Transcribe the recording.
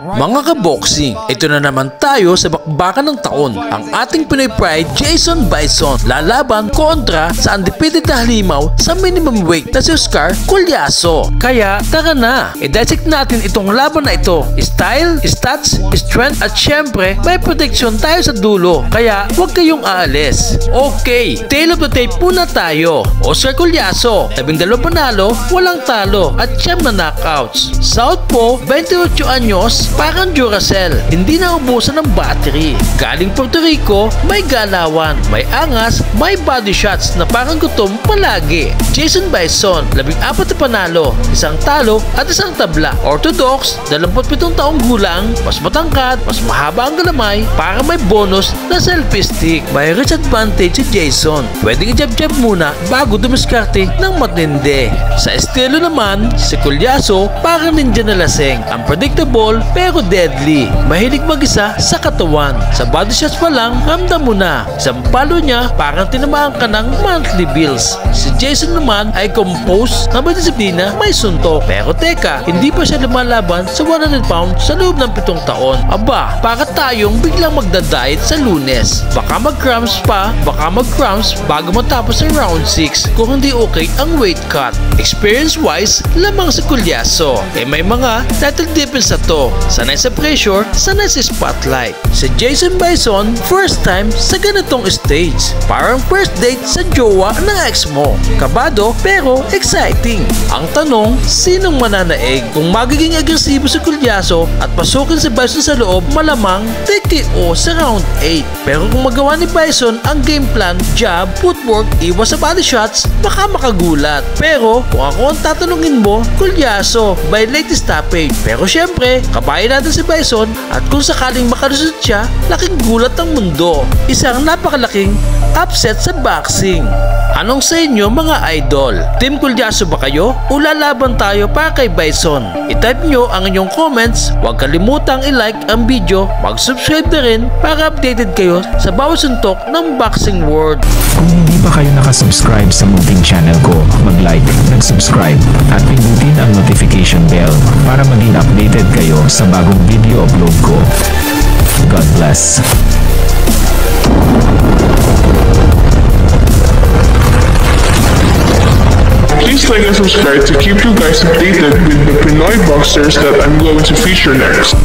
Mga kaboxing, ito na naman tayo sa bakbakan ng taon. Ang ating Pinoy Pride, Jason Bison, lalaban kontra sa undefeated na halimaw sa minimum weight na si Oscar Collazo. Kaya tara na, i-dissect natin itong laban na ito. Style, stats, strength at syempre may protection tayo sa dulo. Kaya huwag kayong aalis. Okay, tail of the tape muna tayo. Oscar Collazo, 12 panalo, walang talo at siyam na knockouts. Southpaw, 28 anyos, parang Duracell, hindi na ubusan ng battery. Galing Puerto Rico, may galawan, may angas, may body shots na parang gutom palagi. Jason Bison, 14 na panalo, isang talo at isang tabla. Orthodox, 27 taong gulang, mas matangkad, mas mahaba ang galamay, para may bonus na selfie stick. May reach advantage si Jason. Pwedeng i-jab-jab muna bago dumiskarte ng matindi. Sa estilo naman, si Collazo parang ninja na laseng. Unpredictable pero deadly. Mahilig mag-isa sa katawan. Sa body shots pa lang, ramdam mo na. Isang palo niya, parang tinamaan ka ng monthly bills. Si Jason naman ay composed na may disiplina, may suntok. Pero teka, hindi pa siya lumalaban sa 100 pounds sa loob ng 7 taon. Aba, para tayong biglang magda-diet sa Lunes. Baka mag-cramps pa, baka mag-cramps bago matapos ang round 6 kung hindi okay ang weight cut. Experience-wise, lamang si Collazo. May mga title defense na to. Sanay sa pressure, sanay sa spotlight. Si Jason Bison, first time sa ganitong stage. Parang first date sa jowa ng ex mo. Kabado pero exciting. Ang tanong, sinong mananaig? Kung magiging agresibo si Collazo at pasukin si Bison sa loob, malamang TKO sa round 8. Pero kung magawa ni Bison ang game plan, jab, footwork, iwas sa body shots, baka makagulat. Pero kung ako ang tatanungin mo, Collazo by late stoppage. Pero syempre, kabayan natin si Bison at kung sakaling makalusot siya, laking gulat ang mundo. Isang napakalaking upset sa boxing. Anong sa inyo mga idol? Team Collazo ba kayo? O lalaban tayo para kay Bison? I-type nyo ang inyong comments. Huwag kalimutang i-like ang video, mag-subscribe na rin para updated kayo sa bawat suntok ng boxing world. Kung hindi pa kayo nakasubscribe sa munting channel ko, mag-like, mag-subscribe at pindutin ang notification bell para maging updated kayo sa bagong video upload ko. God bless. Please like and subscribe to keep you guys updated with the Pinoy boxers that I'm going to feature next.